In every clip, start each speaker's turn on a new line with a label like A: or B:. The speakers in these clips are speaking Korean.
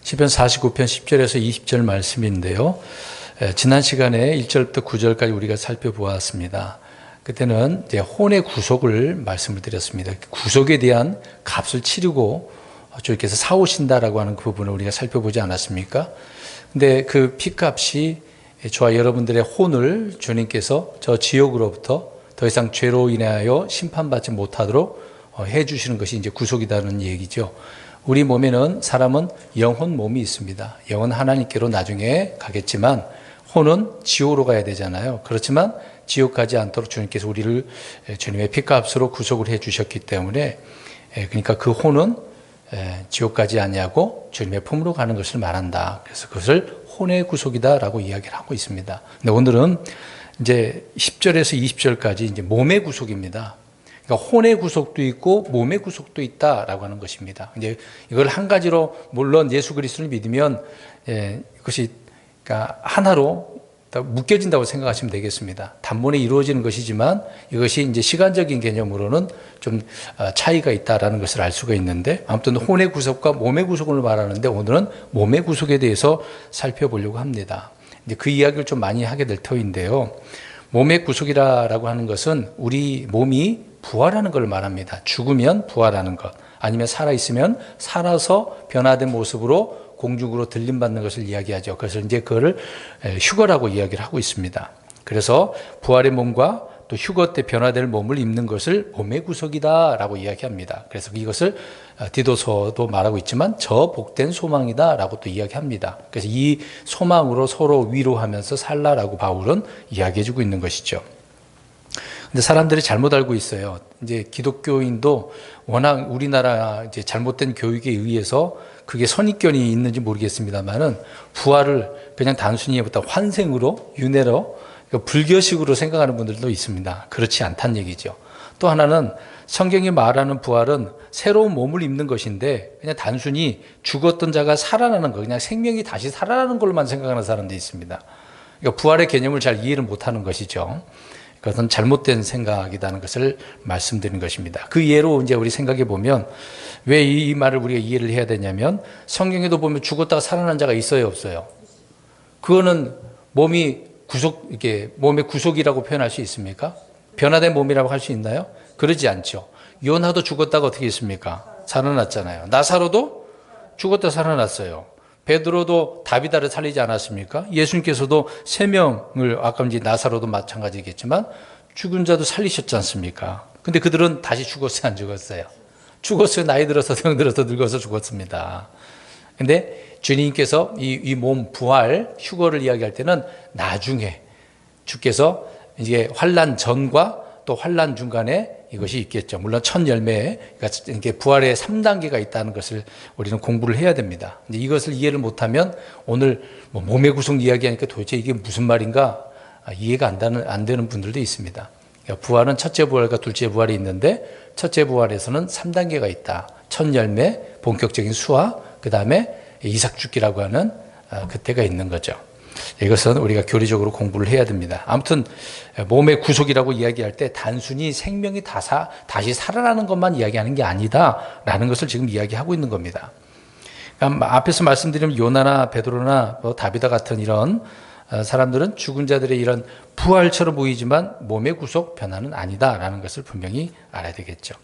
A: 시편 49편 10절에서 20절 말씀인데요. 지난 시간에 1절부터 9절까지 우리가 살펴보았습니다. 그때는 이제 혼의 구속을 말씀을 드렸습니다. 구속에 대한 값을 치르고 주님께서 사오신다라고 하는 그 부분을 우리가 살펴보지 않았습니까? 근데 그 피값이 저와 여러분들의 혼을 주님께서 저 지옥으로부터 더 이상 죄로 인하여 심판받지 못하도록 해주시는 것이 이제 구속이라는 얘기죠. 우리 몸에는 사람은 영혼 몸이 있습니다. 영혼 하나님께로 나중에 가겠지만 혼은 지옥으로 가야 되잖아요. 그렇지만 지옥 가지 않도록 주님께서 우리를 주님의 피값으로 구속을 해 주셨기 때문에 그러니까 그 혼은 지옥 가지 않냐고 주님의 품으로 가는 것을 말한다. 그래서 그것을 혼의 구속이다라고 이야기를 하고 있습니다. 근데 오늘은 이제 10절에서 20절까지 이제 몸의 구속입니다. 그러니까 혼의 구속도 있고 몸의 구속도 있다라고 하는 것입니다. 이제 이걸 한 가지로 물론 예수 그리스도를 믿으면 이것이 그러니까 하나로 묶여진다고 생각하시면 되겠습니다. 단번에 이루어지는 것이지만 이것이 이제 시간적인 개념으로는 좀 차이가 있다라는 것을 알 수가 있는데 아무튼 혼의 구속과 몸의 구속을 말하는데 오늘은 몸의 구속에 대해서 살펴보려고 합니다. 이제 그 이야기를 좀 많이 하게 될 터인데요. 몸의 구속이라고 하는 것은 우리 몸이 부활하는 걸 말합니다. 죽으면 부활하는 것, 아니면 살아있으면 살아서 변화된 모습으로 공중으로 들림받는 것을 이야기하죠. 그래서 이제 그거를 휴거라고 이야기를 하고 있습니다. 그래서 부활의 몸과 또 휴거 때 변화될 몸을 입는 것을 몸의 구속이다라고 이야기합니다. 그래서 이것을 디도서도 말하고 있지만 저 복된 소망이다라고 또 이야기합니다. 그래서 이 소망으로 서로 위로하면서 살라라고 바울은 이야기해주고 있는 것이죠. 근데 사람들이 잘못 알고 있어요. 이제 기독교인도 워낙 우리나라 이제 잘못된 교육에 의해서 그게 선입견이 있는지 모르겠습니다만은 부활을 그냥 단순히 환생으로 윤회로 그러니까 불교식으로 생각하는 분들도 있습니다. 그렇지 않다는 얘기죠. 또 하나는 성경이 말하는 부활은 새로운 몸을 입는 것인데 그냥 단순히 죽었던 자가 살아나는 거, 그냥 생명이 다시 살아나는 걸로만 생각하는 사람도 있습니다. 그러니까 부활의 개념을 잘 이해를 못하는 것이죠. 그것은 잘못된 생각이라는 것을 말씀드린 것입니다. 그 예로 이제 우리 생각해 보면 왜 이 말을 우리가 이해를 해야 되냐면 성경에도 보면 죽었다가 살아난 자가 있어요, 없어요? 그거는 몸이 이게 몸의 구속이라고 표현할 수 있습니까? 변화된 몸이라고 할 수 있나요? 그러지 않죠. 요나도 죽었다가 어떻게 있습니까? 살아났잖아요. 나사로도 죽었다 살아났어요. 베드로도 다비다를 살리지 않았습니까? 예수님께서도 3명을 아까 이제 나사로도 마찬가지겠지만 죽은 자도 살리셨지 않습니까? 근데 그들은 다시 죽었어요, 안 죽었어요? 죽었어요. 나이 들어서 병들어서 늙어서 죽었습니다. 근데 주님께서 이 몸 부활 휴거를 이야기할 때는 나중에 주께서 이제 환난 전과 또 환난 중간에 이것이 있겠죠. 물론 첫 열매, 그러니까 부활의 3단계가 있다는 것을 우리는 공부를 해야 됩니다. 이제 이것을 이해를 못하면 오늘 몸의 구속 이야기하니까 도대체 이게 무슨 말인가 이해가 안 되는 분들도 있습니다. 그러니까 부활은 첫째 부활과 둘째 부활이 있는데 첫째 부활에서는 3단계가 있다. 첫 열매, 본격적인 수화, 그 다음에 이삭 죽기라고 하는 그때가 있는 거죠. 이것은 우리가 교리적으로 공부를 해야 됩니다. 아무튼 몸의 구속이라고 이야기할 때 단순히 생명이 다시 살아나는 것만 이야기하는 게 아니다라는 것을 지금 이야기하고 있는 겁니다. 그러니까 앞에서 말씀드린 요나나 베드로나 다비다 같은 이런 사람들은 죽은 자들의 이런 부활처럼 보이지만 몸의 구속 변화는 아니다라는 것을 분명히 알아야 되겠죠.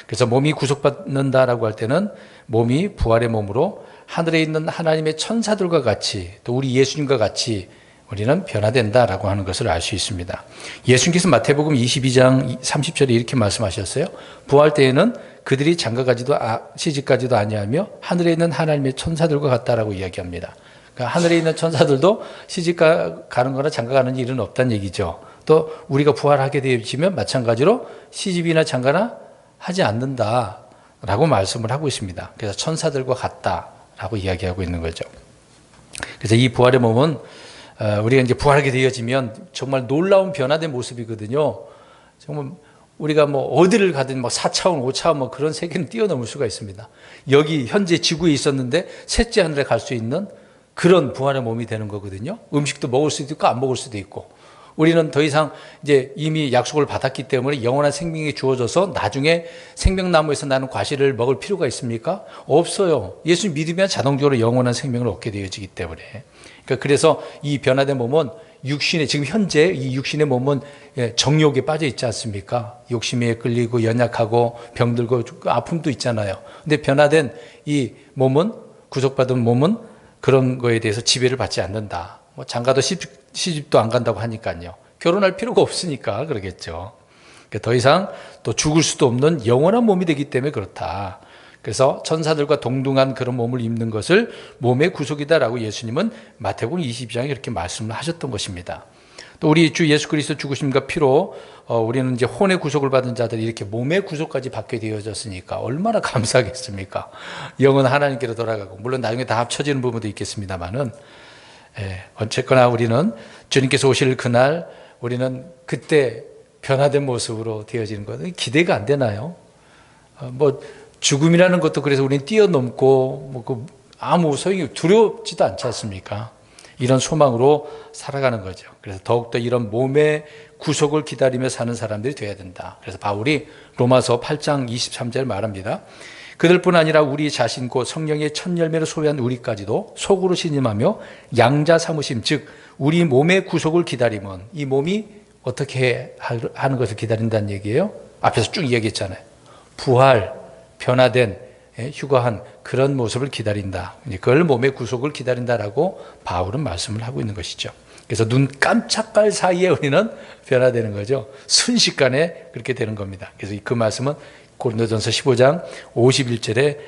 A: 그래서 몸이 구속받는다라고 할 때는 몸이 부활의 몸으로 하늘에 있는 하나님의 천사들과 같이 또 우리 예수님과 같이 우리는 변화된다라고 하는 것을 알 수 있습니다. 예수님께서 마태복음 22장 30절에 이렇게 말씀하셨어요. 부활 때에는 그들이 장가가지도 시집가지도 아니하며 하늘에 있는 하나님의 천사들과 같다라고 이야기합니다. 그러니까 하늘에 있는 천사들도 시집가는 거나 장가가는 일은 없다는 얘기죠. 또 우리가 부활하게 되어지면 마찬가지로 시집이나 장가나 하지 않는다라고 말씀을 하고 있습니다. 그래서 천사들과 같다라고 이야기하고 있는 거죠. 그래서 이 부활의 몸은 우리가 이제 부활하게 되어지면 정말 놀라운 변화된 모습이거든요. 정말 우리가 어디를 가든 4차원, 5차원 그런 세계는 뛰어넘을 수가 있습니다. 여기 현재 지구에 있었는데 셋째 하늘에 갈 수 있는 그런 부활의 몸이 되는 거거든요. 음식도 먹을 수도 있고 안 먹을 수도 있고 우리는 더 이상 이제 이미 약속을 받았기 때문에 영원한 생명이 주어져서 나중에 생명나무에서 나는 과실을 먹을 필요가 있습니까? 없어요. 예수 믿으면 자동적으로 영원한 생명을 얻게 되어지기 때문에. 그러니까 그래서 이 변화된 몸은 육신의, 지금 현재 이 육신의 몸은 정욕에 빠져 있지 않습니까? 욕심에 끌리고 연약하고 병들고 아픔도 있잖아요. 근데 변화된 이 몸은, 구속받은 몸은 그런 거에 대해서 지배를 받지 않는다. 뭐 장가도 시집도 안 간다고 하니까요. 결혼할 필요가 없으니까 그러겠죠. 그러니까 더 이상 또 죽을 수도 없는 영원한 몸이 되기 때문에 그렇다. 그래서 천사들과 동등한 그런 몸을 입는 것을 몸의 구속이다라고 예수님은 마태복음 22장에 이렇게 말씀을 하셨던 것입니다. 또 우리 주 예수 그리스도 죽으심과 피로 우리는 이제 혼의 구속을 받은 자들이 이렇게 몸의 구속까지 받게 되어졌으니까 얼마나 감사하겠습니까? 영은 하나님께로 돌아가고, 물론 나중에 다 합쳐지는 부분도 있겠습니다만은, 어쨌거나 우리는 주님께서 오실 그날 우리는 그때 변화된 모습으로 되어지는 것은 기대가 안 되나요? 뭐 죽음이라는 것도 그래서 우리는 뛰어넘고 아무 소용이 두렵지도 않지 않습니까? 이런 소망으로 살아가는 거죠. 그래서 더욱더 이런 몸의 구속을 기다리며 사는 사람들이 되어야 된다. 그래서 바울이 로마서 8장 23절 말합니다. 그들뿐 아니라 우리 자신 곧 성령의 첫 열매를 소유한 우리까지도 속으로 신임하며 양자 삼으심, 즉 우리 몸의 구속을 기다리면, 이 몸이 어떻게 하는 것을 기다린다는 얘기예요? 앞에서 쭉 이야기했잖아요. 부활, 변화된, 휴거한 그런 모습을 기다린다. 그걸 몸의 구속을 기다린다라고 바울은 말씀을 하고 있는 것이죠. 그래서 눈 깜짝할 사이에 우리는 변화되는 거죠. 순식간에 그렇게 되는 겁니다. 그래서 그 말씀은 고린도전서 15장 51절에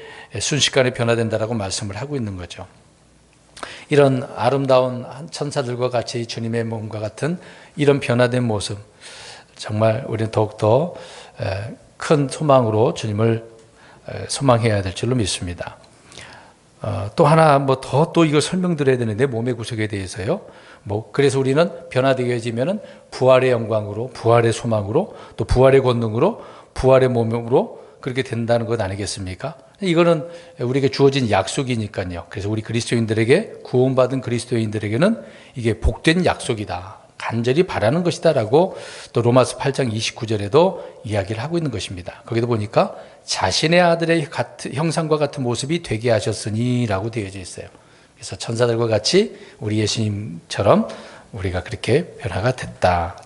A: 순식간에 변화된다라고 말씀을 하고 있는 거죠. 이런 아름다운 천사들과 같이 주님의 몸과 같은 이런 변화된 모습, 정말 우리는 더욱더 큰 소망으로 주님을 소망해야 될 줄로 믿습니다. 또 하나 또 이걸 설명드려야 되는데, 몸의 구속에 대해서요. 그래서 우리는 변화되어지면은 부활의 영광으로, 부활의 소망으로, 또 부활의 권능으로, 부활의 몸으로 그렇게 된다는 것 아니겠습니까? 이거는 우리에게 주어진 약속이니까요. 그래서 우리 그리스도인들에게, 구원받은 그리스도인들에게는 이게 복된 약속이다, 간절히 바라는 것이다라고 또 로마서 8장 29절에도 이야기를 하고 있는 것입니다. 거기도 보니까 자신의 아들의 형상과 같은 모습이 되게 하셨으니라고 되어져 있어요. 그래서 천사들과 같이 우리 예수님처럼 우리가 그렇게 변화가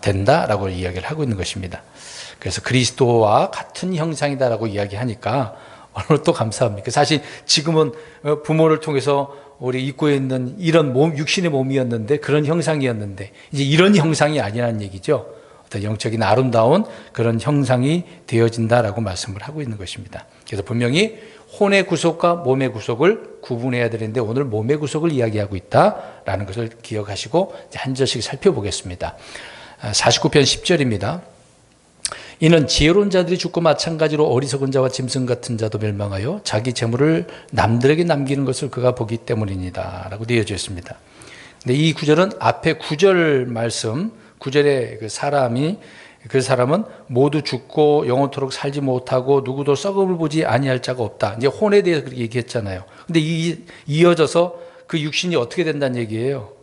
A: 된다라고 이야기를 하고 있는 것입니다. 그래서 그리스도와 같은 형상이다라고 이야기하니까 얼마나 또 감사합니까? 사실 지금은 부모를 통해서 우리 입고 있는 이런 몸, 육신의 몸이었는데, 그런 형상이었는데, 이제 이런 형상이 아니라는 얘기죠. 어떤 영적인 아름다운 그런 형상이 되어진다라고 말씀을 하고 있는 것입니다. 그래서 분명히 혼의 구속과 몸의 구속을 구분해야 되는데, 오늘 몸의 구속을 이야기하고 있다라는 것을 기억하시고 한 절씩 살펴보겠습니다. 49편 10절입니다. 이는 지혜로운 자들이 죽고 마찬가지로 어리석은 자와 짐승 같은 자도 멸망하여 자기 재물을 남들에게 남기는 것을 그가 보기 때문이니다 라고 되어져 있습니다. 근데 이 구절은 앞에 9절 말씀, 9절에 그 사람은 모두 죽고 영원토록 살지 못하고 누구도 썩음을 보지 아니할 자가 없다. 이제 혼에 대해서 그렇게 얘기했잖아요. 근데 이어져서 그 육신이 어떻게 된다는 얘기예요?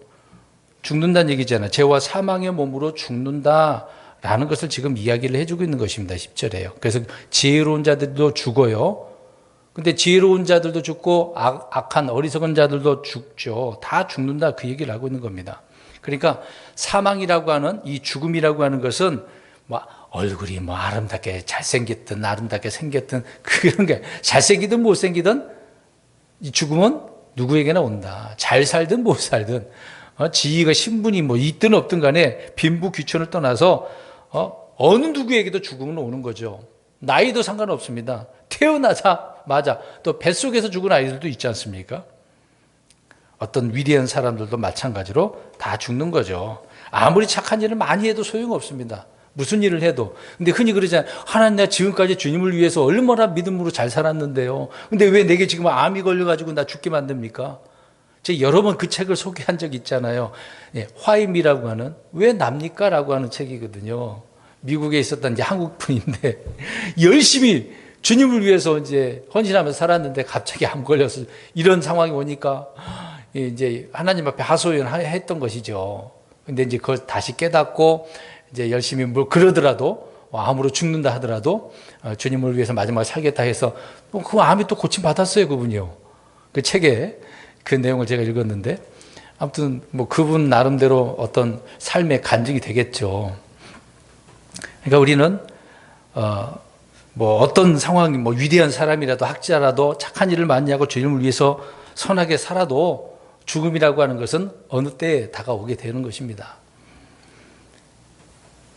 A: 죽는다는 얘기잖아요. 죄와 사망의 몸으로 죽는다 라는 것을 지금 이야기를 해주고 있는 것입니다. 10절에요. 그래서 지혜로운 자들도 죽어요. 근데 지혜로운 자들도 죽고 악한 어리석은 자들도 죽죠. 다 죽는다, 그 얘기를 하고 있는 겁니다. 그러니까 사망이라고 하는, 이 죽음이라고 하는 것은 얼굴이 아름답게 잘생겼든 아름답게 생겼든 그런 게, 잘생기든 못생기든 이 죽음은 누구에게나 온다. 잘 살든 못 살든, 지위가 신분이 있든 없든 간에 빈부귀천을 떠나서 어느 누구에게도 죽음은 오는 거죠. 나이도 상관없습니다. 태어나자마자, 또 뱃속에서 죽은 아이들도 있지 않습니까? 어떤 위대한 사람들도 마찬가지로 다 죽는 거죠. 아무리 착한 일을 많이 해도 소용없습니다. 무슨 일을 해도. 근데 흔히 그러잖아요. 하나님, 내가 지금까지 주님을 위해서 얼마나 믿음으로 잘 살았는데요. 근데 왜 내게 지금 암이 걸려가지고 나 죽게 만듭니까? 제가 여러 번 그 책을 소개한 적이 있잖아요. 화임이라고 하는, 왜 납니까? 라고 하는 책이거든요. 미국에 있었던 이제 한국 분인데, 열심히 주님을 위해서 이제 헌신하면서 살았는데 갑자기 암 걸려서 이런 상황이 오니까 이제 하나님 앞에 하소연했던 것이죠. 근데 이제 그걸 다시 깨닫고 이제 열심히 뭐 그러더라도 암으로 죽는다 하더라도 주님을 위해서 마지막에 살겠다 해서 그 암이 또 고침 받았어요, 그분이요. 그 책에 그 내용을 제가 읽었는데 아무튼 뭐 그분 나름대로 어떤 삶의 간증이 되겠죠. 그러니까 우리는 뭐 어떤 상황이 뭐 위대한 사람이라도 학자라도 착한 일을 많이 하고 주님을 위해서 선하게 살아도 죽음이라고 하는 것은 어느 때에 다가오게 되는 것입니다.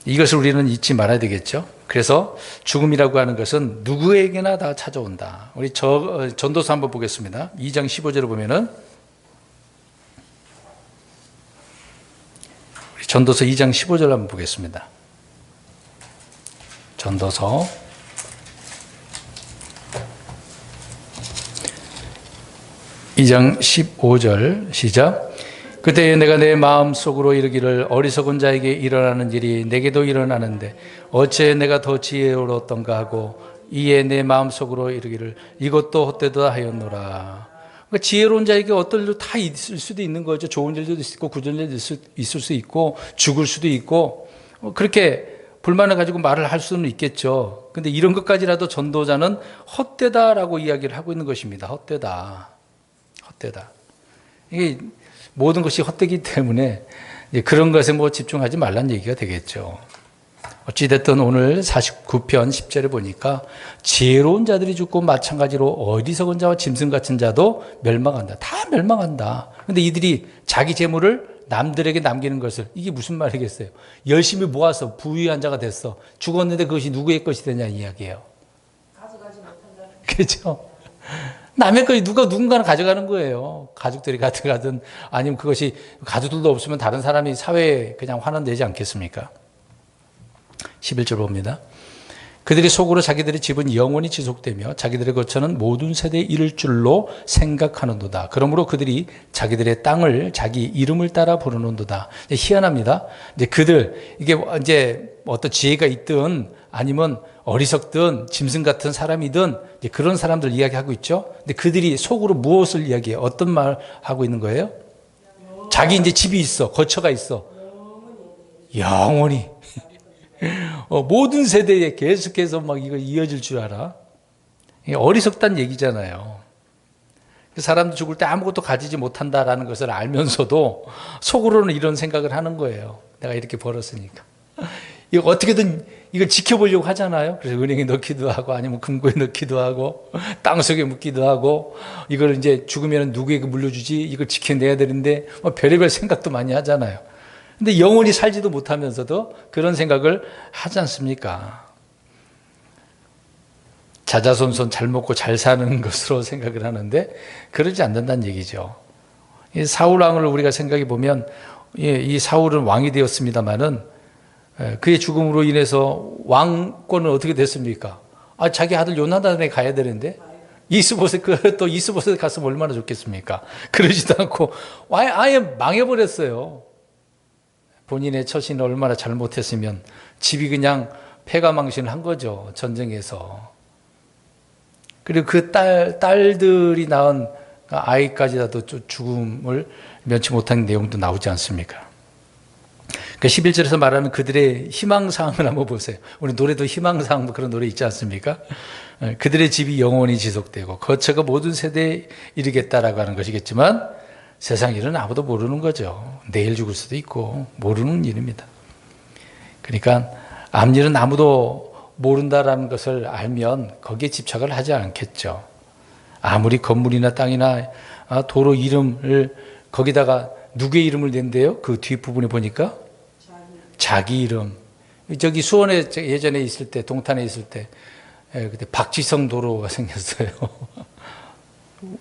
A: 이것을 우리는 잊지 말아야 되겠죠. 그래서 죽음이라고 하는 것은 누구에게나 다 찾아온다. 우리 전도서 한번 보겠습니다. 2장 15절을 보면은 전도서 2장 15절 한번 보겠습니다. 전도서 2장 15절 시작. 그때 내가 내 마음속으로 이르기를 어리석은 자에게 일어나는 일이 내게도 일어나는데 어째 내가 더 지혜로웠던가 하고 이에 내 마음속으로 이르기를 이것도 헛되다 하였노라. 그러니까 지혜로운 자에게 어떤 일도 다 있을 수도 있는 거죠. 좋은 일도 있고 굳은 일도 있을 수 있고 죽을 수도 있고 그렇게 불만을 가지고 말을 할 수는 있겠죠. 근데 이런 것까지라도 전도자는 헛되다라고 이야기를 하고 있는 것입니다. 헛되다. 이게 모든 것이 헛되기 때문에 그런 것에 뭐 집중하지 말라는 얘기가 되겠죠. 어찌됐든 오늘 49편 10절에 보니까 지혜로운 자들이 죽고 마찬가지로 어리석은 자와 짐승 같은 자도 멸망한다. 다 멸망한다. 근데 이들이 자기 재물을 남들에게 남기는 것을, 이게 무슨 말이겠어요? 열심히 모아서 부유한 자가 됐어. 죽었는데 그것이 누구의 것이 되냐 이야기예요.
B: 가져가지 못한다.
A: 그렇죠? 남의 것이 누군가는 가져가는 거예요. 가족들이 가져가든 아니면 그것이 가족들도 없으면 다른 사람이 사회에 그냥 환원되지 않겠습니까? 11절 봅니다. 그들이 속으로 자기들의 집은 영원히 지속되며 자기들의 거처는 모든 세대에 이를 줄로 생각하는도다. 그러므로 그들이 자기들의 땅을 자기 이름을 따라 부르는도다. 희한합니다. 이제 그들, 이게 이제 어떤 지혜가 있든 아니면 어리석든 짐승 같은 사람이든 이제 그런 사람들 이야기하고 있죠. 근데 그들이 속으로 무엇을 이야기해요? 어떤 말 하고 있는 거예요? 자기 이제 집이 있어, 거처가 있어. 영원히. 모든 세대에 계속해서 막 이거 이어질 줄 알아. 이게 어리석다는 얘기잖아요. 사람도 죽을 때 아무것도 가지지 못한다라는 것을 알면서도 속으로는 이런 생각을 하는 거예요. 내가 이렇게 벌었으니까. 이거 어떻게든 이걸 지켜보려고 하잖아요. 그래서 은행에 넣기도 하고 아니면 금고에 넣기도 하고 땅속에 묻기도 하고 이걸 이제 죽으면 누구에게 물려주지 이걸 지켜내야 되는데 별의별 생각도 많이 하잖아요. 근데 영원히 살지도 못하면서도 그런 생각을 하지 않습니까? 자자손손 잘 먹고 잘 사는 것으로 생각을 하는데 그러지 않는다는 얘기죠. 이 사울 왕을 우리가 생각해 보면 이 사울은 왕이 되었습니다마는 그의 죽음으로 인해서 왕권은 어떻게 됐습니까? 자기 아들 요나단에 가야 되는데 이스보셋 또 이스보셋 갔으면 얼마나 좋겠습니까? 그러지도 않고 아예 망해버렸어요. 본인의 처신을 얼마나 잘못했으면 집이 그냥 패가망신을 한 거죠. 전쟁에서. 그리고 그 딸들이 낳은 아이까지라도 죽음을 면치 못한 내용도 나오지 않습니까? 그 11절에서 말하는 그들의 희망사항을 한번 보세요. 우리 노래도 희망사항 뭐 그런 노래 있지 않습니까? 그들의 집이 영원히 지속되고 거처가 모든 세대에 이르겠다라고 하는 것이겠지만 세상 일은 아무도 모르는 거죠. 내일 죽을 수도 있고 모르는 일입니다. 그러니까 앞일은 아무도 모른다라는 것을 알면 거기에 집착을 하지 않겠죠. 아무리 건물이나 땅이나 도로 이름을 거기다가 누구의 이름을 낸대요? 그 뒷부분에 보니까 자기 이름. 저기 수원에 예전에 있을 때 동탄에 있을 때 그때 박지성 도로가 생겼어요.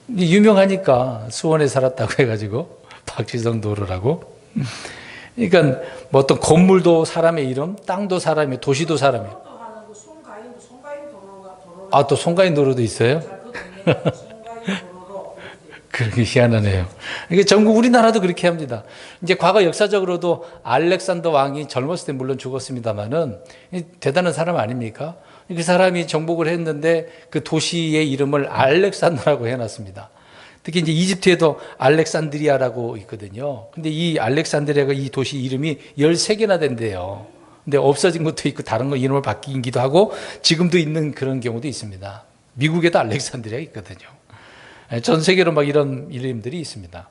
A: 유명하니까 수원에 살았다고 해가지고 박지성 도로라고. 그러니까 뭐 어떤 건물도 사람의 이름, 땅도 사람의, 도시도 사람의. 또 송가인 도로도 있어요? 그렇게 희한하네요. 이게 전국 우리나라도 그렇게 합니다. 이제 과거 역사적으로도 알렉산더 왕이 젊었을 때 물론 죽었습니다만은 대단한 사람 아닙니까? 그 사람이 정복을 했는데 그 도시의 이름을 알렉산더라고 해놨습니다. 특히 이제 이집트에도 알렉산드리아라고 있거든요. 근데 이 알렉산드리아가 이 도시 이름이 13개나 된대요. 근데 없어진 것도 있고 다른 거 이름을 바뀌기도 하고 지금도 있는 그런 경우도 있습니다. 미국에도 알렉산드리아가 있거든요. 전 세계로 막 이런 이름들이 있습니다.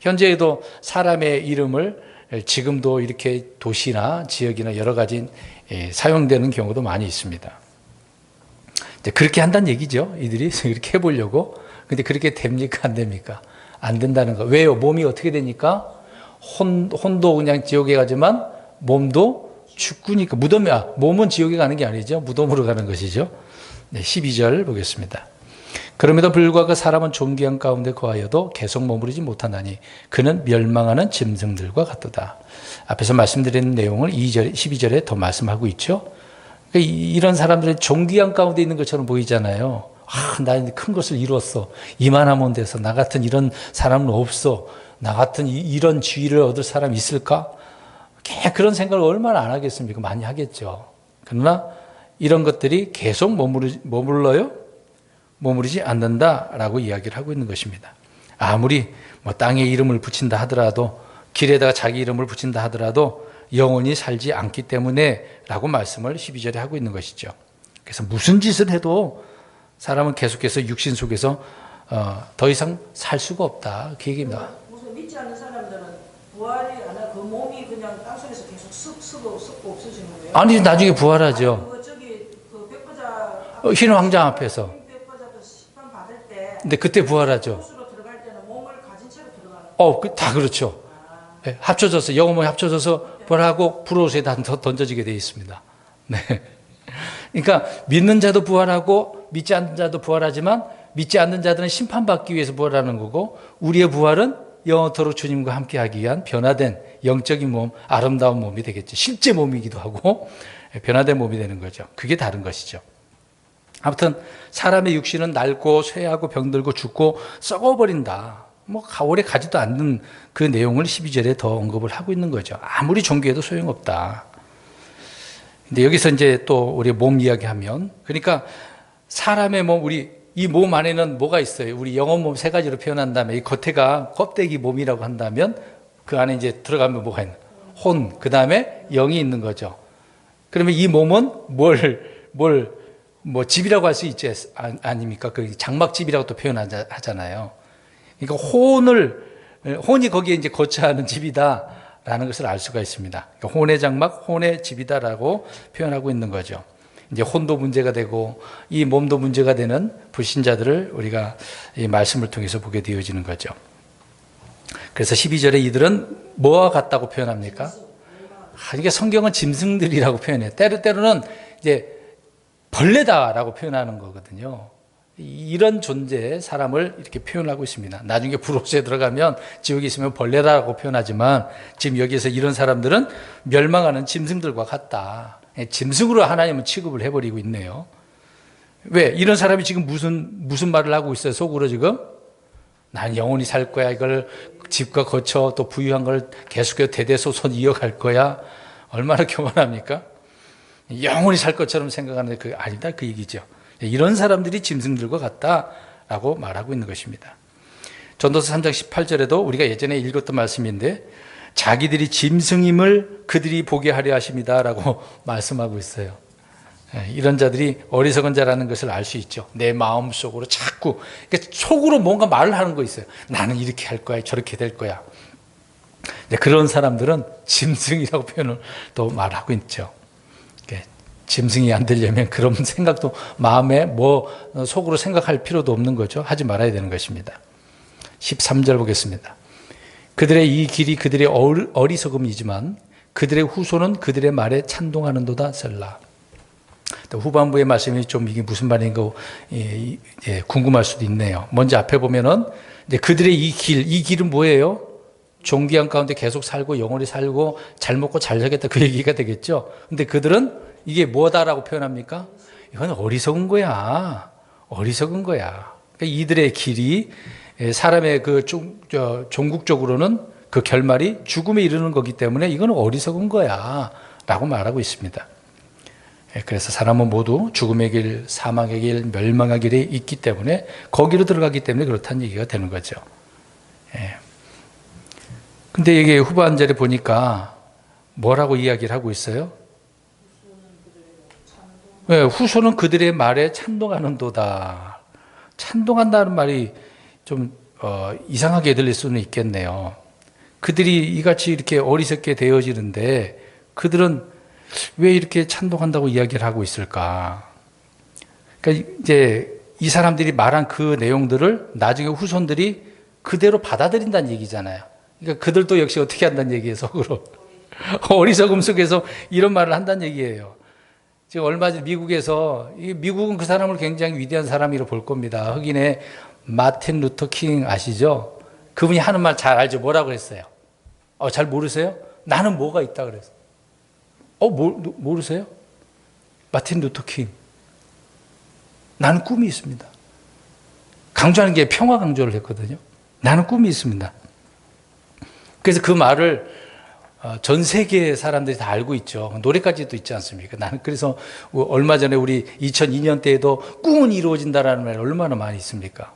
A: 현재에도 사람의 이름을 지금도 이렇게 도시나 지역이나 여러 가지 사용되는 경우도 많이 있습니다. 그렇게 한다는 얘기죠. 이들이 이렇게 해보려고. 근데 그렇게 됩니까? 안 됩니까? 안 된다는 거. 왜요? 몸이 어떻게 되니까? 혼도 그냥 지옥에 가지만 몸도 죽으니까. 몸은 지옥에 가는 게 아니죠. 무덤으로 가는 것이죠. 12절 보겠습니다. 그럼에도 불구하고 사람은 존귀한 가운데 거하여도 계속 머무르지 못하나니 그는 멸망하는 짐승들과 같도다. 앞에서 말씀드린 내용을 12절에 더 말씀하고 있죠. 그러니까 이런 사람들은 존귀한 가운데 있는 것처럼 보이잖아요. 나 큰 것을 이루었어. 이만하면 돼서 나 같은 이런 사람은 없어. 나 같은 이런 지위를 얻을 사람이 있을까? 그런 생각을 얼마나 안 하겠습니까? 많이 하겠죠. 그러나 이런 것들이 계속 머물러요? 머무르지 않는다라고 이야기를 하고 있는 것입니다. 아무리 땅에 이름을 붙인다 하더라도 길에다가 자기 이름을 붙인다 하더라도 영원히 살지 않기 때문에 라고 말씀을 12절에 하고 있는 것이죠. 그래서 무슨 짓을 해도 사람은 계속해서 육신 속에서 더 이상 살 수가 없다. 그 얘기입니다.
B: 무슨 믿지 않는 사람들은 부활이 안 하고 그 몸이 그냥 땅속에서 계속 썩고 없어지는 거예요?
A: 아니 나중에 부활하죠.
B: 아니, 저기 그 백보자
A: 흰 황장 앞에서.
B: 백보자도 심판 받을 때
A: 근데 그때 부활하죠.
B: 곳으로 들어갈 때는 몸을 가진 채로 들어가는
A: 다 그렇죠. 네, 합쳐져서 영혼이 합쳐져서 부활하고 불옷에 다 던져지게 되어 있습니다. 네. 그러니까 믿는 자도 부활하고 믿지 않는 자도 부활하지만 믿지 않는 자들은 심판받기 위해서 부활하는 거고 우리의 부활은 영원토록 주님과 함께하기 위한 변화된 영적인 몸, 아름다운 몸이 되겠죠. 실제 몸이기도 하고 변화된 몸이 되는 거죠. 그게 다른 것이죠. 아무튼 사람의 육신은 낡고 쇠하고 병들고 죽고 썩어버린다. 오래 가지도 않는 그 내용을 12절에 더 언급을 하고 있는 거죠. 아무리 존귀해도 소용없다. 근데 여기서 이제 또 우리 몸 이야기하면, 그러니까 사람의 몸, 이 몸 안에는 뭐가 있어요? 우리 영혼 몸 세 가지로 표현한다면, 이 겉에가 껍데기 몸이라고 한다면, 그 안에 이제 들어가면 뭐가 있나? 혼, 그 다음에 영이 있는 거죠. 그러면 이 몸은 집이라고 할 수 있지, 아닙니까? 그 장막집이라고 또 표현하잖아요. 그러니까 혼이 거기에 이제 거처하는 집이다라는 것을 알 수가 있습니다. 그러니까 혼의 장막, 혼의 집이다라고 표현하고 있는 거죠. 이제 혼도 문제가 되고 이 몸도 문제가 되는 불신자들을 우리가 이 말씀을 통해서 보게 되어지는 거죠. 그래서 12절에 이들은 뭐와 같다고 표현합니까? 이게 성경은 짐승들이라고 표현해요. 때로는 이제 벌레다라고 표현하는 거거든요. 이런 존재의 사람을 이렇게 표현하고 있습니다. 나중에 불옷에 들어가면 지옥에 있으면 벌레라고 표현하지만 지금 여기서 이런 사람들은 멸망하는 짐승들과 같다. 짐승으로 하나님은 취급을 해버리고 있네요. 왜? 이런 사람이 지금 무슨 말을 하고 있어요? 속으로 지금? 난 영원히 살 거야. 이걸 집과 거처 또 부유한 걸 계속해서 대대손손 이어갈 거야. 얼마나 교만합니까? 영원히 살 것처럼 생각하는데 그게 아니다. 그 얘기죠. 이런 사람들이 짐승들과 같다라고 말하고 있는 것입니다. 전도서 3장 18절에도 우리가 예전에 읽었던 말씀인데 자기들이 짐승임을 그들이 보게 하려 하십니다라고 말씀하고 있어요. 이런 자들이 어리석은 자라는 것을 알 수 있죠. 내 마음속으로 자꾸 그러니까 속으로 뭔가 말을 하는 거 있어요. 나는 이렇게 할 거야. 저렇게 될 거야. 그런 사람들은 짐승이라고 표현을 또 말하고 있죠. 짐승이 안 되려면 그런 생각도 마음에 속으로 생각할 필요도 없는 거죠. 하지 말아야 되는 것입니다. 13절 보겠습니다. 그들의 이 길이 그들의 어리석음이지만 그들의 후손은 그들의 말에 찬동하는도다 셀라. 후반부의 말씀이 좀 이게 무슨 말인가 궁금할 수도 있네요. 먼저 앞에 보면은 이제 그들의 이 길은 뭐예요? 존귀한 가운데 계속 살고 영원히 살고 잘 먹고 잘 살겠다 그 얘기가 되겠죠. 근데 그들은 이게 뭐다라고 표현합니까? 이건 어리석은 거야. 어리석은 거야. 그러니까 이들의 길이 사람의 그 종국적으로는 그 결말이 죽음에 이르는 거기 때문에 이건 어리석은 거야. 라고 말하고 있습니다. 그래서 사람은 모두 죽음의 길, 사망의 길, 멸망의 길이 있기 때문에 거기로 들어가기 때문에 그렇다는 얘기가 되는 거죠. 근데 이게 후반절에 보니까 뭐라고 이야기를 하고 있어요? 후손은 그들의 말에 찬동하는도다. 찬동한다는 말이 좀 이상하게 들릴 수는 있겠네요. 그들이 이같이 이렇게 어리석게 되어지는데 그들은 왜 이렇게 찬동한다고 이야기를 하고 있을까? 그러니까 이제 이 사람들이 말한 그 내용들을 나중에 후손들이 그대로 받아들인다는 얘기잖아요. 그러니까 그들도 역시 어떻게 한다는 얘기예요, 속으로. 어리석음 속에서 이런 말을 한다는 얘기예요. 지금 얼마 전 미국에서, 미국은 그 사람을 굉장히 위대한 사람이라고 볼 겁니다. 흑인의 마틴 루터 킹 아시죠? 그분이 하는 말 잘 알죠? 뭐라고 그랬어요? 잘 모르세요? 나는 뭐가 있다 그랬어요. 모르세요? 마틴 루터 킹. 나는 꿈이 있습니다. 강조하는 게 평화 강조를 했거든요. 나는 꿈이 있습니다. 그래서 그 말을 전 세계 사람들이 다 알고 있죠. 노래까지도 있지 않습니까? 나는 그래서 얼마 전에 우리 2002년 때에도 꿈은 이루어진다라는 말이 얼마나 많이 있습니까?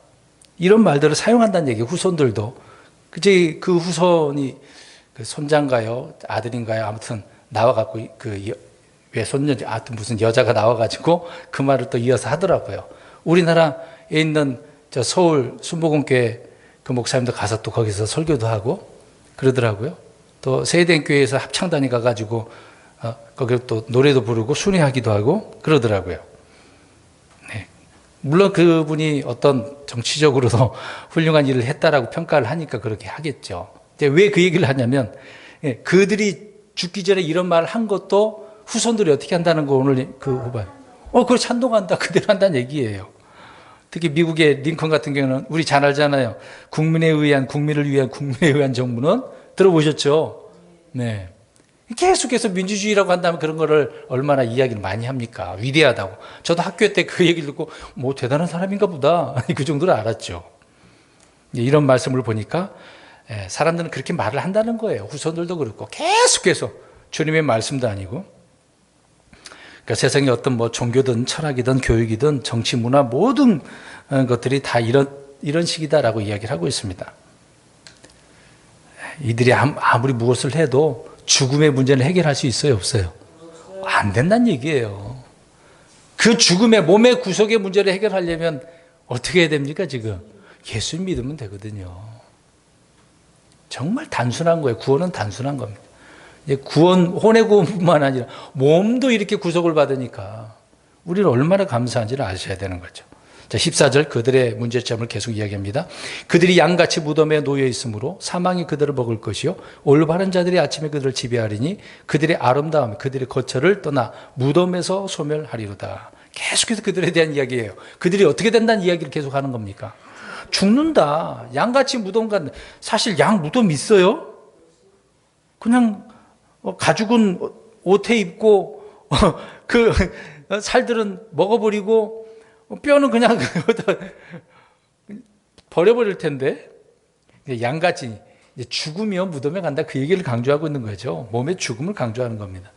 A: 이런 말들을 사용한다는 얘기예요. 후손들도. 그 후손이 그 손자인가요? 아들인가요? 아무튼 나와갖고 외손녀, 하여튼 무슨 여자가 나와가지고 그 말을 또 이어서 하더라고요. 우리나라에 있는 저 서울 순복음교회 그 목사님도 가서 또 거기서 설교도 하고 그러더라고요. 또 세대교회에서 합창단이 가가지고 거기 또 노래도 부르고 순회하기도 하고 그러더라고요. 네. 물론 그분이 어떤 정치적으로도 훌륭한 일을 했다라고 평가를 하니까 그렇게 하겠죠. 왜 그 얘기를 하냐면 그들이 죽기 전에 이런 말을 한 것도 후손들이 어떻게 한다는 거 오늘 그 후반. 그걸 찬동한다. 그대로 한다는 얘기예요. 특히 미국의 링컨 같은 경우는 우리 잘 알잖아요. 국민을 위한 정부는 들어보셨죠? 네. 계속해서 민주주의라고 한다면 그런 거를 얼마나 이야기를 많이 합니까? 위대하다고. 저도 학교 때 그 얘기를 듣고 대단한 사람인가 보다. 그 정도로 알았죠. 이런 말씀을 보니까 사람들은 그렇게 말을 한다는 거예요. 후손들도 그렇고 계속해서 주님의 말씀도 아니고. 그러니까 세상의 어떤 종교든 철학이든 교육이든 정치, 문화 모든 것들이 다 이런 식이다라고 이야기를 하고 있습니다. 이들이 아무리 무엇을 해도 죽음의 문제는 해결할 수 있어요, 없어요? 안 된다는 얘기예요. 그 죽음의 몸의 구속의 문제를 해결하려면 어떻게 해야 됩니까, 지금? 예수 믿으면 되거든요. 정말 단순한 거예요. 구원은 단순한 겁니다. 혼의 구원뿐만 아니라 몸도 이렇게 구속을 받으니까 우리는 얼마나 감사한지를 아셔야 되는 거죠. 자, 14절 그들의 문제점을 계속 이야기합니다. 그들이 양같이 무덤에 놓여 있으므로 사망이 그들을 먹을 것이요 올바른 자들이 아침에 그들을 지배하리니 그들의 아름다움 그들의 거처를 떠나 무덤에서 소멸하리로다. 계속해서 그들에 대한 이야기예요. 그들이 어떻게 된다는 이야기를 계속하는 겁니까? 죽는다. 양같이 무덤 간다. 사실 양 무덤 있어요? 그냥 가죽은 옷에 입고 그 살들은 먹어버리고 뼈는 그냥 버려버릴 텐데 양같이 죽으면 무덤에 간다 그 얘기를 강조하고 있는 거죠. 몸의 죽음을 강조하는 겁니다.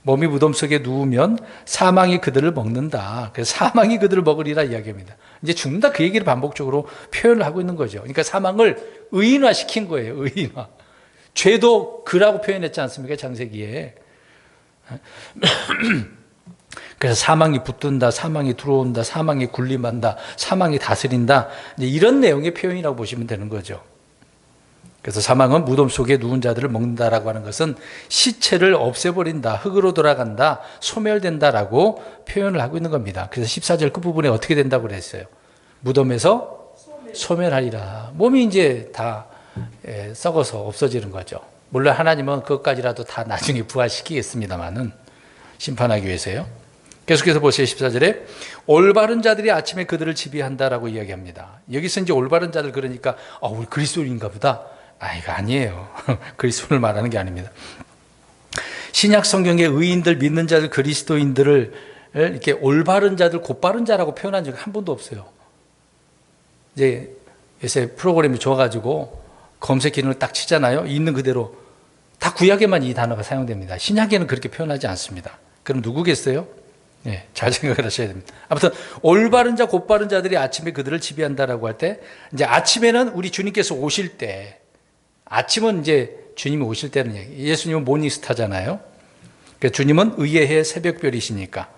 A: 몸이 무덤 속에 누우면 사망이 그들을 먹는다. 그래서 사망이 그들을 먹으리라 이야기합니다. 이제 죽는다 그 얘기를 반복적으로 표현을 하고 있는 거죠. 그러니까 사망을 의인화시킨 거예요. 의인화. 죄도 그라고 표현했지 않습니까? 창세기에. 그래서 사망이 붙든다, 사망이 들어온다, 사망이 군림한다, 사망이 다스린다. 이제 이런 내용의 표현이라고 보시면 되는 거죠. 그래서 사망은 무덤 속에 누운 자들을 먹는다라고 하는 것은 시체를 없애버린다, 흙으로 돌아간다, 소멸된다라고 표현을 하고 있는 겁니다. 그래서 14절 끝부분에 어떻게 된다고 그랬어요? 무덤에서 소멸하리라. 몸이 이제 다 썩어서 없어지는 거죠. 물론 하나님은 그것까지라도 다 나중에 부활시키겠습니다만은 심판하기 위해서요. 계속해서 보세요. 14절에 올바른 자들이 아침에 그들을 지배한다라고 이야기합니다. 여기서 이제 올바른 자들 그러니까 우리 그리스도인가 보다. 이거 아니에요. 그리스도인을 말하는 게 아닙니다. 신약 성경의 의인들, 믿는 자들, 그리스도인들을 이렇게 올바른 자들, 곧바른 자라고 표현한 적이 한 번도 없어요. 이제 요새 프로그램이 좋아가지고 검색 기능을 딱 치잖아요. 있는 그대로 다 구약에만 이 단어가 사용됩니다. 신약에는 그렇게 표현하지 않습니다. 그럼 누구겠어요? 네, 잘 생각을 하셔야 됩니다. 아무튼 올바른 자, 곧바른 자들이 아침에 그들을 지배한다라고 할 때, 이제 아침에는 우리 주님께서 오실 때, 아침은 이제 주님이 오실 때는 얘기. 예수님은 모닝스타잖아요. 그러니까 주님은 의의 해 새벽별이시니까.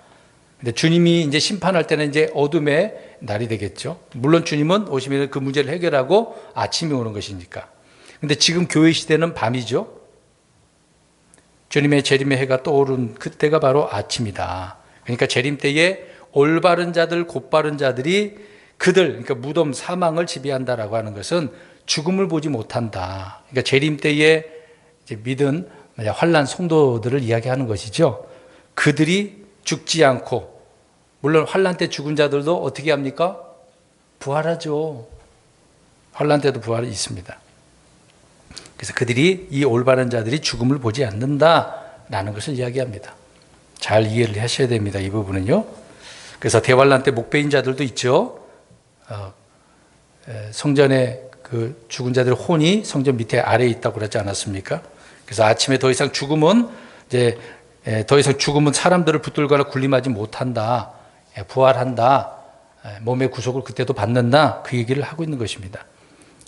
A: 근데 주님이 이제 심판할 때는 이제 어둠의 날이 되겠죠. 물론 주님은 오시면 그 문제를 해결하고 아침이 오는 것이니까. 근데 지금 교회 시대는 밤이죠. 주님의 재림의 해가 떠오른 그때가 바로 아침이다. 그러니까 재림 때에 올바른 자들, 곧바른 자들이 그들, 그러니까 무덤 사망을 지배한다라고 하는 것은 죽음을 보지 못한다. 그러니까 재림 때에 이제 믿은 환난 성도들을 이야기하는 것이죠. 그들이 죽지 않고, 물론 환난 때 죽은 자들도 어떻게 합니까? 부활하죠. 환난 때도 부활이 있습니다. 그래서 그들이, 이 올바른 자들이 죽음을 보지 않는다라는 것을 이야기합니다. 잘 이해를 하셔야 됩니다. 이 부분은요. 그래서 대환란 때 목배인 자들도 있죠. 성전에 그 죽은 자들의 혼이 성전 밑에 아래에 있다고 그러지 않았습니까? 그래서 아침에 더 이상 죽음은 사람들을 붙들거나 군림하지 못한다. 부활한다. 몸의 구속을 그때도 받는다. 그 얘기를 하고 있는 것입니다.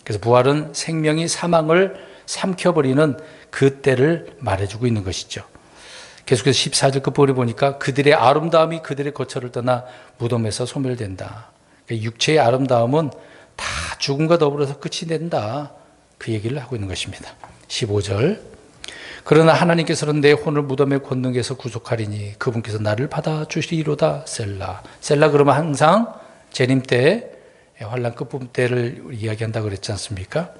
A: 그래서 부활은 생명이 사망을 삼켜버리는 그때를 말해주고 있는 것이죠. 계속해서 14절 끝부분에 보니까 그들의 아름다움이 그들의 거처를 떠나 무덤에서 소멸된다. 그러니까 육체의 아름다움은 다 죽음과 더불어서 끝이 된다. 그 얘기를 하고 있는 것입니다. 15절. 그러나 하나님께서는 내 혼을 무덤의 권능에서 구속하리니 그분께서 나를 받아주시리로다. 셀라. 셀라 그러면 항상 재림 때 환난 끝부분 때를 이야기한다고 그랬지 않습니까?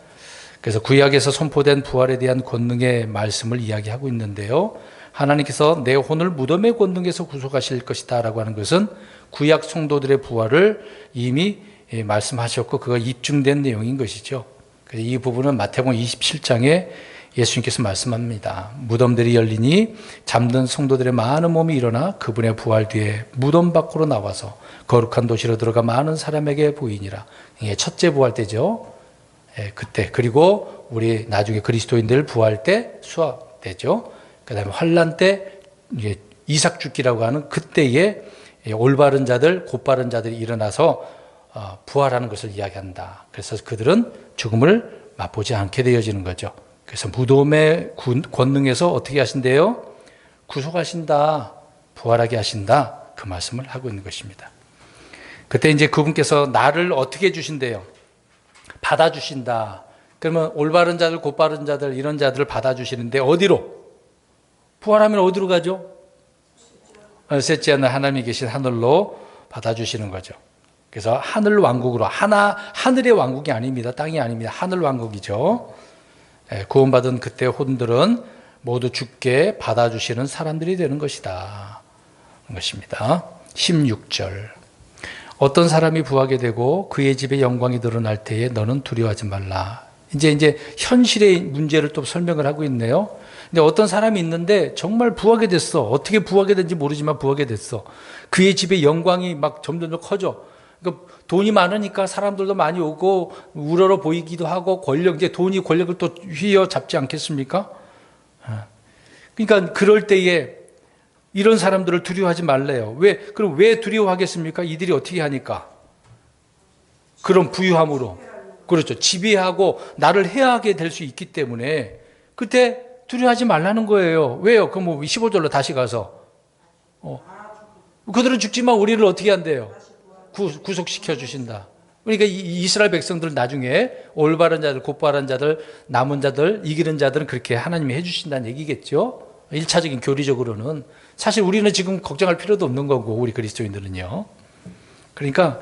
A: 그래서 구약에서 선포된 부활에 대한 권능의 말씀을 이야기하고 있는데요. 하나님께서 내 혼을 무덤의 권능에서 구속하실 것이다 라고 하는 것은 구약 성도들의 부활을 이미 말씀하셨고 그가 입증된 내용인 것이죠. 그래서 이 부분은 마태복음 27장에 예수님께서 말씀합니다. 무덤들이 열리니 잠든 성도들의 많은 몸이 일어나 그분의 부활 뒤에 무덤 밖으로 나와서 거룩한 도시로 들어가 많은 사람에게 보이니라. 이게 첫째 부활 때죠. 그때. 그리고 우리 나중에 그리스도인들 부활 때 수학 때죠. 그 다음에 환란 때 이삭 죽기라고 하는 그때에 올바른 자들, 곧바른 자들이 일어나서 부활하는 것을 이야기한다. 그래서 그들은 죽음을 맛보지 않게 되어지는 거죠. 그래서 무덤의 권능에서 어떻게 하신대요? 구속하신다, 부활하게 하신다. 그 말씀을 하고 있는 것입니다. 그때 이제 그분께서 나를 어떻게 주신대요? 받아주신다. 그러면 올바른 자들, 곧바른 자들, 이런 자들을 받아주시는데 어디로? 부활하면 어디로 가죠? 셋째 하늘 하나님이 계신 하늘로 받아주시는 거죠. 그래서 하늘 왕국으로, 하늘의 왕국이 아닙니다. 땅이 아닙니다. 하늘 왕국이죠. 구원받은 그때 혼들은 모두 주께 받아주시는 사람들이 되는 것이다. 것입니다. 16절. 어떤 사람이 부하게 되고 그의 집에 영광이 드러날 때에 너는 두려워하지 말라. 이제 현실의 문제를 또 설명을 하고 있네요. 근데 어떤 사람이 있는데 정말 부하게 됐어. 어떻게 부하게 된지 모르지만 부하게 됐어. 그의 집에 영광이 막 점점 커져. 그러니까 돈이 많으니까 사람들도 많이 오고 우러러 보이기도 하고 이제 돈이 권력을 또 휘어잡지 않겠습니까? 그러니까 그럴 때에 이런 사람들을 두려워하지 말래요. 그럼 왜 두려워하겠습니까? 이들이 어떻게 하니까? 그런 부유함으로. 그렇죠. 지배하고 나를 해하게 될 수 있기 때문에 그때 두려워하지 말라는 거예요. 왜요? 그럼 15절로 다시 가서 그들은 죽지만 우리를 어떻게 한대요? 구속시켜 주신다. 그러니까 이스라엘 백성들 나중에 올바른 자들, 곧바른 자들, 남은 자들, 이기는 자들은 그렇게 하나님이 해주신다는 얘기겠죠. 1차적인 교리적으로는 사실 우리는 지금 걱정할 필요도 없는 거고 우리 그리스도인들은요. 그러니까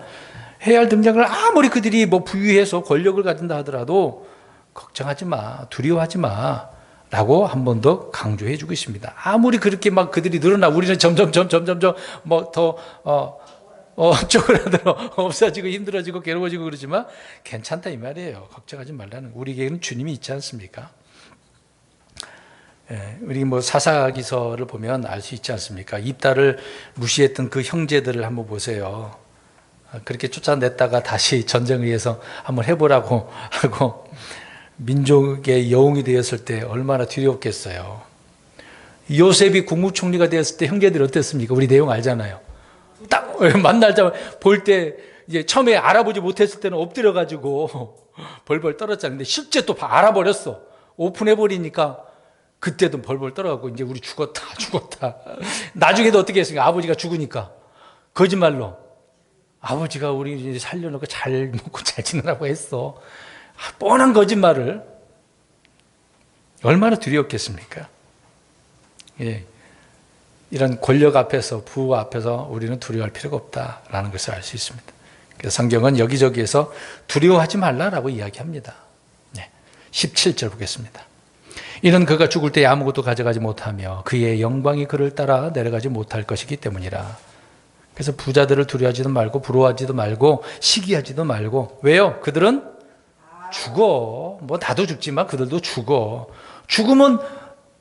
A: 해야 할 등장을 아무리 그들이 부유해서 권력을 가진다 하더라도 걱정하지 마, 두려워하지 마 라고 한 번 더 강조해 주고 있습니다. 아무리 그렇게 그들이 늘어나 우리는 점점 더 쪼그라들어 없어지고 힘들어지고 괴로워지고 그러지만 괜찮다 이 말이에요. 걱정하지 말라는. 우리에게는 주님이 있지 않습니까? 우리 사사기서를 보면 알 수 있지 않습니까? 입다를 무시했던 그 형제들을 한번 보세요. 그렇게 쫓아냈다가 다시 전쟁을 위해서 한번 해보라고 하고 민족의 영웅이 되었을 때 얼마나 두려웠겠어요. 요셉이 국무총리가 되었을 때 형제들이 어땠습니까? 우리 내용 알잖아요. 딱 만날자마자 볼 때 이제 처음에 알아보지 못했을 때는 엎드려가지고 벌벌 떨었잖아요. 근데 실제 또 알아버렸어. 오픈해버리니까 그때도 벌벌 떨어갖고 이제 우리 죽었다. 나중에도 어떻게 했습니까? 아버지가 죽으니까 거짓말로 아버지가 우리 이제 살려놓고 잘 먹고 잘 지내라고 했어. 뻔한 거짓말을. 얼마나 두려웠겠습니까? 예. 이런 권력 앞에서, 부와 앞에서 우리는 두려워할 필요가 없다라는 것을 알 수 있습니다. 그래서 성경은 여기저기에서 두려워하지 말라라고 이야기합니다. 네. 17절 보겠습니다. 이는 그가 죽을 때에 아무것도 가져가지 못하며 그의 영광이 그를 따라 내려가지 못할 것이기 때문이라. 그래서 부자들을 두려워하지도 말고 부러워하지도 말고 시기하지도 말고. 왜요? 그들은 죽어. 뭐 나도 죽지만 그들도 죽어. 죽으면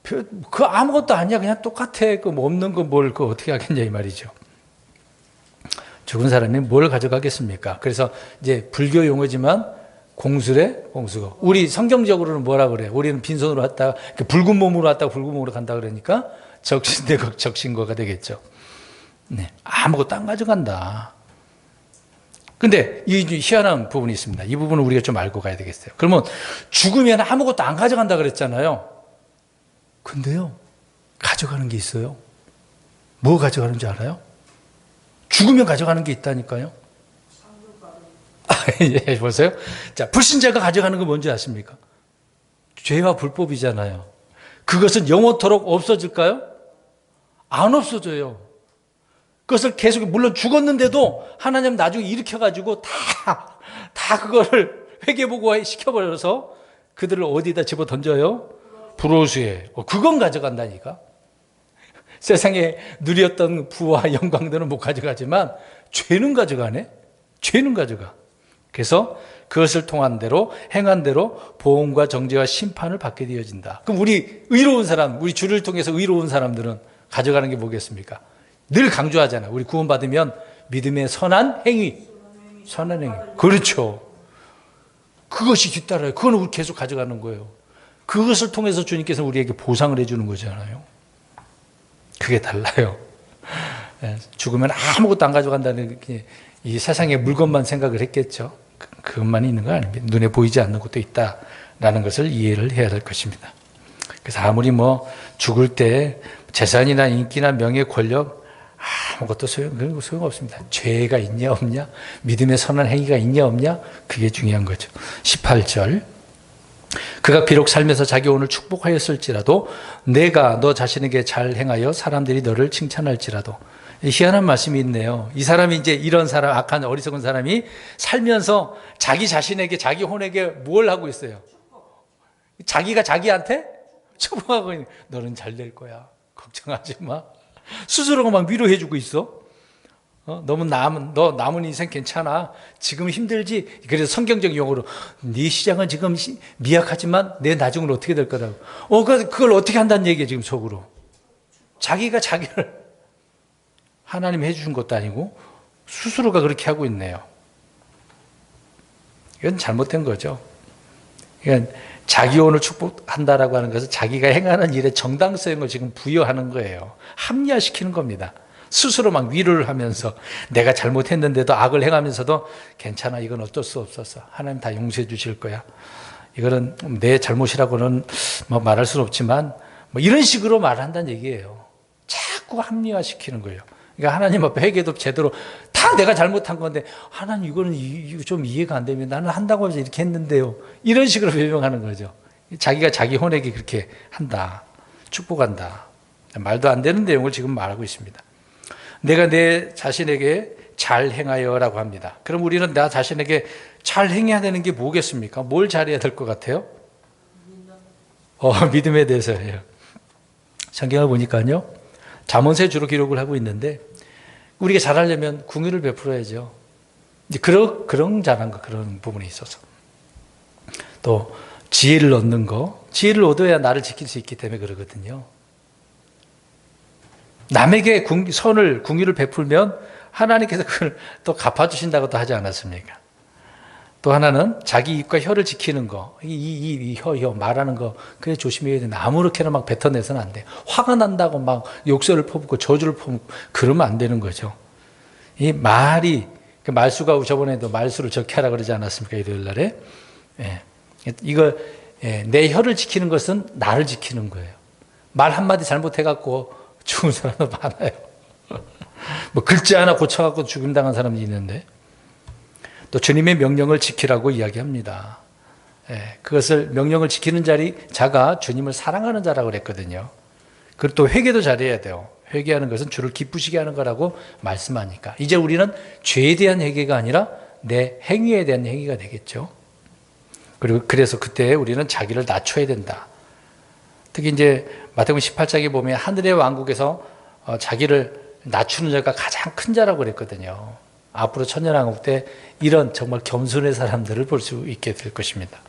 A: 그 아무것도 아니야. 그냥 똑같아. 그 뭐 없는 거 뭘 그 어떻게 하겠냐 이 말이죠. 죽은 사람이 뭘 가져가겠습니까? 그래서 이제 불교 용어지만 공수래 공수고. 우리 성경적으로는 뭐라 그래? 우리는 빈손으로 왔다가 붉은 몸으로 왔다가 붉은 몸으로 간다 그러니까 적신대각 적신거가 되겠죠. 네, 아무것도 안 가져간다. 근데 이 희한한 부분이 있습니다. 이 부분은 우리가 좀 알고 가야 되겠어요. 그러면 죽으면 아무것도 안 가져간다 그랬잖아요. 근데요, 가져가는 게 있어요. 뭐 가져가는지 알아요? 죽으면 가져가는 게 있다니까요. 예, 보세요. 자, 불신자가 가져가는 건 뭔지 아십니까? 죄와 불법이잖아요. 그것은 영원토록 없어질까요? 안 없어져요. 그것을 계속, 물론 죽었는데도 하나님 나중에 일으켜가지고 다 그거를 회개보고 시켜버려서 그들을 어디다 집어 던져요? 불호수에. 그건 가져간다니까. 세상에 누렸던 부와 영광들은 못 가져가지만 죄는 가져가네. 죄는 가져가. 그래서 그것을 통한 대로 행한 대로 보응과 정죄와 심판을 받게 되어진다. 그럼 우리 의로운 사람, 우리 주를 통해서 의로운 사람들은 가져가는 게 뭐겠습니까? 늘 강조하잖아. 우리 구원받으면 믿음의 선한 행위. 선한 행위. 그렇죠. 그것이 뒤따라요. 그건 우리 계속 가져가는 거예요. 그것을 통해서 주님께서 우리에게 보상을 해주는 거잖아요. 그게 달라요. 죽으면 아무것도 안 가져간다는 게 이 세상의 물건만 생각을 했겠죠. 그것만 있는 거 아닙니다. 눈에 보이지 않는 것도 있다라는 것을 이해를 해야 될 것입니다. 그래서 아무리 뭐 죽을 때 재산이나 인기나 명예, 권력 아무것도 소용없습니다. 죄가 있냐 없냐, 믿음의 선한 행위가 있냐 없냐, 그게 중요한 거죠. 18절. 그가 비록 살면서 자기 오늘 축복하였을지라도 내가 너 자신에게 잘 행하여 사람들이 너를 칭찬할지라도. 희한한 말씀이 있네요. 이 사람이 이제 이런 사람, 악한 어리석은 사람이 살면서 자기 자신에게, 자기 혼에게 뭘 하고 있어요? 자기가 자기한테 축복하고 있는, 너는 잘 될 거야. 걱정하지 마. 스스로가 막 위로해주고 있어. 너 남은 인생 괜찮아. 지금 힘들지? 그래서 성경적 용어로 네 시장은 지금 미약하지만 내 나중은 어떻게 될 거라고. 그걸 어떻게 한다는 얘기예요, 지금 속으로. 자기가 자기를 하나님이 해주신 것도 아니고 스스로가 그렇게 하고 있네요. 이건 잘못된 거죠. 그러니까 자기 혼을 축복한다라고 하는 것은 자기가 행하는 일의 정당성을 지금 부여하는 거예요. 합리화시키는 겁니다. 스스로 막 위로를 하면서 내가 잘못했는데도 악을 행하면서도 괜찮아, 이건 어쩔 수 없었어. 하나님 다 용서해 주실 거야. 이거는 내 잘못이라고는 뭐 말할 수는 없지만 뭐 이런 식으로 말한다는 얘기예요. 자꾸 합리화시키는 거예요. 그러니까 하나님 앞에 회개도 제대로 다 내가 잘못한 건데 하나님 이거는 좀 이해가 안 되면 나는 한다고 해서 이렇게 했는데요. 이런 식으로 변명하는 거죠. 자기가 자기 혼에게 그렇게 한다. 축복한다. 말도 안 되는 내용을 지금 말하고 있습니다. 내가 내 자신에게 잘 행하여라고 합니다. 그럼 우리는 나 자신에게 잘 행해야 되는 게 뭐겠습니까? 뭘 잘해야 될 것 같아요? 믿음에 대해서예요. 성경을 보니까요. 잠언서에 주로 기록을 하고 있는데 우리가 잘하려면 궁유를 베풀어야죠. 이제 그런 잘한 거, 그런 부분에 있어서. 또 지혜를 얻는 거, 지혜를 얻어야 나를 지킬 수 있기 때문에 그러거든요. 남에게 궁유를 베풀면 하나님께서 그걸 또 갚아주신다고도 하지 않았습니까? 또 하나는 자기 입과 혀를 지키는 거. 혀 말하는 거. 그래 조심해야 된다. 아무렇게나 막 뱉어내서는 안 돼. 화가 난다고 막 욕설을 퍼붓고 저주를 퍼붓고 그러면 안 되는 거죠. 이 말이, 그 말수가 저번에도 말수를 적게 하라 그러지 않았습니까? 일요일 날에. 예. 이거, 예. 내 혀를 지키는 것은 나를 지키는 거예요. 말 한마디 잘못해갖고 죽은 사람도 많아요. 뭐 글자 하나 고쳐갖고 죽임당한 사람이 있는데, 또 주님의 명령을 지키라고 이야기합니다. 예, 그것을 명령을 지키는 자가 주님을 사랑하는 자라고 그랬거든요. 그리고 또 회개도 잘해야 돼요. 회개하는 것은 주를 기쁘시게 하는 거라고 말씀하니까 이제 우리는 죄에 대한 회개가 아니라 내 행위에 대한 회개가 되겠죠. 그리고 그래서 그때 우리는 자기를 낮춰야 된다. 특히 이제 마태복음 18장에 보면 하늘의 왕국에서 자기를 낮추는 자가 가장 큰 자라고 그랬거든요. 앞으로 천년왕국 때 이런 정말 겸손의 사람들을 볼 수 있게 될 것입니다.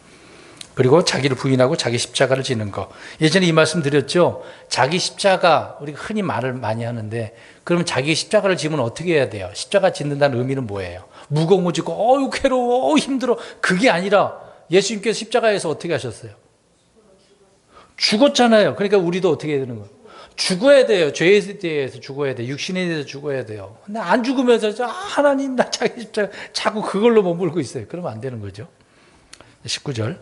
A: 그리고 자기를 부인하고 자기 십자가를 지는 것. 예전에 이 말씀 드렸죠. 자기 십자가, 우리가 흔히 말을 많이 하는데, 그러면 자기 십자가를 지면 어떻게 해야 돼요? 십자가 짓는다는 의미는 뭐예요? 무거운 거 짓고 어우 괴로워, 어우 힘들어. 그게 아니라 예수님께서 십자가에서 어떻게 하셨어요? 죽었잖아요. 그러니까 우리도 어떻게 해야 되는 거예요? 죽어야 돼요. 죄에 대해서 죽어야 돼요. 육신에 대해서 죽어야 돼요. 근데 안 죽으면서 하나님 나 자기 십자가 자꾸 그걸로 머물고 있어요. 그러면 안 되는 거죠. 19절.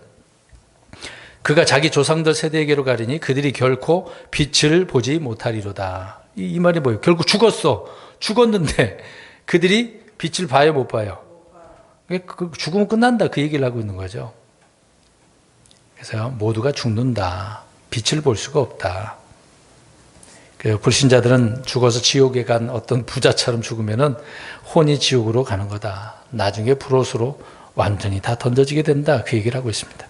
A: 그가 자기 조상들 세대에게로 가리니 그들이 결코 빛을 보지 못하리로다. 이 말이 뭐예요? 결국 죽었는데 그들이 빛을 봐요, 못 봐요? 죽으면 끝난다. 그 얘기를 하고 있는 거죠. 그래서 모두가 죽는다. 빛을 볼 수가 없다. 불신자들은 죽어서 지옥에 간 어떤 부자처럼 죽으면은 혼이 지옥으로 가는 거다. 나중에 불옷으로 완전히 다 던져지게 된다. 그 얘기를 하고 있습니다.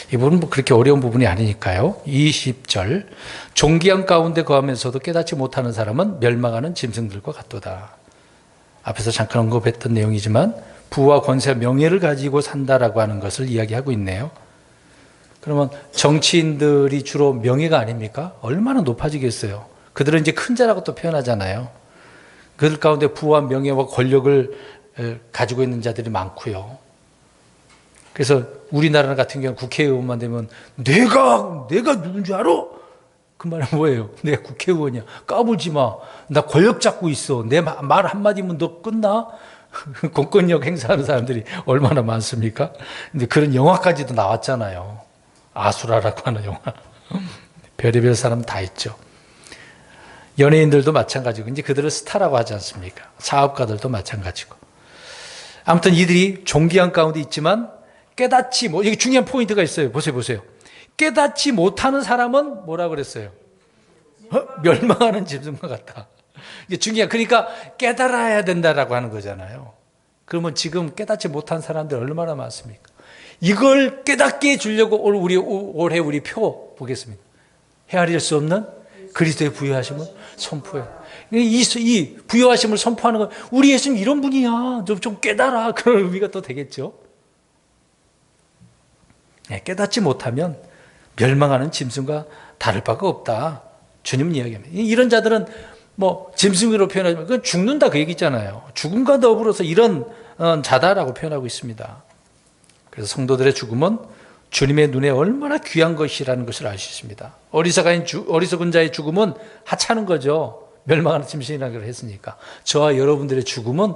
A: 이 부분은 뭐 그렇게 어려운 부분이 아니니까요. 20절. 존귀한 가운데 거하면서도 깨닫지 못하는 사람은 멸망하는 짐승들과 같도다. 앞에서 잠깐 언급했던 내용이지만 부와 권세, 명예를 가지고 산다라고 하는 것을 이야기하고 있네요. 그러면 정치인들이 주로 명예가 아닙니까? 얼마나 높아지겠어요. 그들은 이제 큰 자라고 또 표현하잖아요. 그들 가운데 부와 명예와 권력을 가지고 있는 자들이 많고요. 그래서 우리나라 같은 경우는 국회의원만 되면 내가 누군지 알아? 그 말은 뭐예요? 내가 국회의원이야. 까불지 마. 나 권력 잡고 있어. 내 말 한마디면 너 끝나? 공권력 행사하는 사람들이 얼마나 많습니까? 근데 그런 영화까지도 나왔잖아요. 아수라라고 하는 영화. 별의별 사람 다 있죠. 연예인들도 마찬가지고 이제 그들을 스타라고 하지 않습니까? 사업가들도 마찬가지고. 아무튼 이들이 존귀한 가운데 있지만 깨닫지 못, 여기 중요한 포인트가 있어요. 보세요. 깨닫지 못하는 사람은 뭐라 그랬어요? 멸망하는 짐승과 같다. 이게 중요한, 그러니까 깨달아야 된다라고 하는 거잖아요. 그러면 지금 깨닫지 못한 사람들 얼마나 많습니까? 이걸 깨닫게 해주려고 올해 우리 표 보겠습니다. 헤아릴 수 없는 그리스도의 부요하심을 선포해. 이 부요하심을 선포하는 건 우리 예수님 이런 분이야. 좀 깨달아. 그런 의미가 또 되겠죠. 깨닫지 못하면 멸망하는 짐승과 다를 바가 없다. 주님은 이야기합니다. 이런 자들은 뭐 짐승으로 표현하지만 그건 죽는다 그 얘기 있잖아요. 죽음과 더불어서 이런 자다라고 표현하고 있습니다. 그래서 성도들의 죽음은 주님의 눈에 얼마나 귀한 것이라는 것을 알 수 있습니다. 어리석은 자의 죽음은 하찮은 거죠. 멸망하는 짐승이라는 걸 했으니까. 저와 여러분들의 죽음은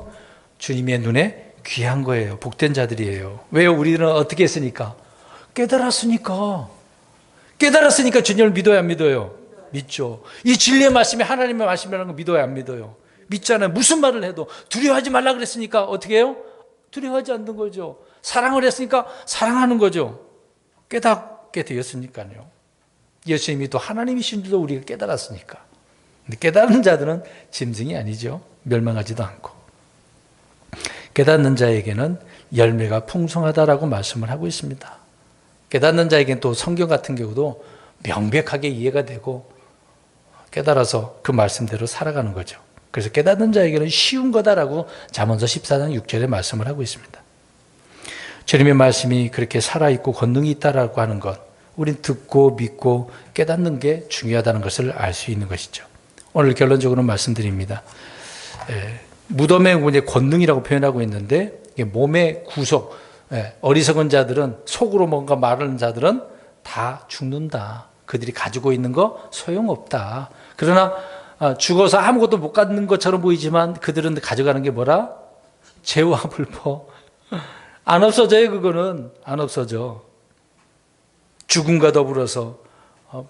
A: 주님의 눈에 귀한 거예요. 복된 자들이에요. 왜요? 우리는 어떻게 했으니까? 깨달았으니까 주님을 믿어야 안 믿어요? 믿죠. 이 진리의 말씀이 하나님의 말씀이라는 거 믿어야 안 믿어요? 믿잖아요. 무슨 말을 해도 두려워하지 말라 그랬으니까 어떻게 해요? 두려워하지 않는 거죠. 사랑을 했으니까 사랑하는 거죠. 깨닫게 되었으니까요. 예수님이 또 하나님이신 줄도 우리가 깨달았으니까. 근데 깨닫는 자들은 짐승이 아니죠. 멸망하지도 않고. 깨닫는 자에게는 열매가 풍성하다라고 말씀을 하고 있습니다. 깨닫는 자에게는 또 성경 같은 경우도 명백하게 이해가 되고 깨달아서 그 말씀대로 살아가는 거죠. 그래서 깨닫는 자에게는 쉬운 거다라고 잠언서 14장 6절에 말씀을 하고 있습니다. 주님의 말씀이 그렇게 살아있고 권능이 있다라고 하는 것, 우린 듣고 믿고 깨닫는 게 중요하다는 것을 알 수 있는 것이죠. 오늘 결론적으로 말씀드립니다. 무덤의 권능이라고 표현하고 있는데 이게 몸의 구속, 어리석은 자들은, 속으로 뭔가 말하는 자들은 다 죽는다. 그들이 가지고 있는 거 소용없다. 그러나 죽어서 아무것도 못 갖는 것처럼 보이지만 그들은 가져가는 게 뭐라? 재와 불포. 안 없어져요. 그거는 안 없어져. 죽음과 더불어서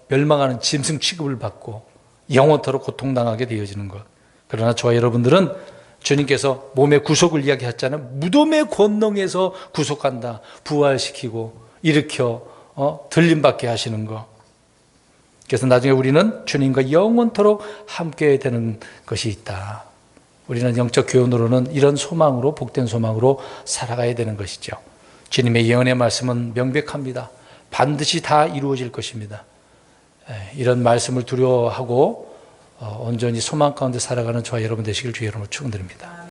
A: 멸망하는 짐승 취급을 받고 영원토록 고통당하게 되어지는 것. 그러나 저와 여러분들은 주님께서 몸의 구속을 이야기했잖아요. 무덤의 권능에서 구속한다. 부활시키고 일으켜 들림받게 하시는 것. 그래서 나중에 우리는 주님과 영원토록 함께 되는 것이 있다. 우리는 영적 교훈으로는 이런 소망으로, 복된 소망으로 살아가야 되는 것이죠. 주님의 예언의 말씀은 명백합니다. 반드시 다 이루어질 것입니다. 이런 말씀을 두려워하고 온전히 소망 가운데 살아가는 저와 여러분 되시길 주의 이름으로 축원드립니다.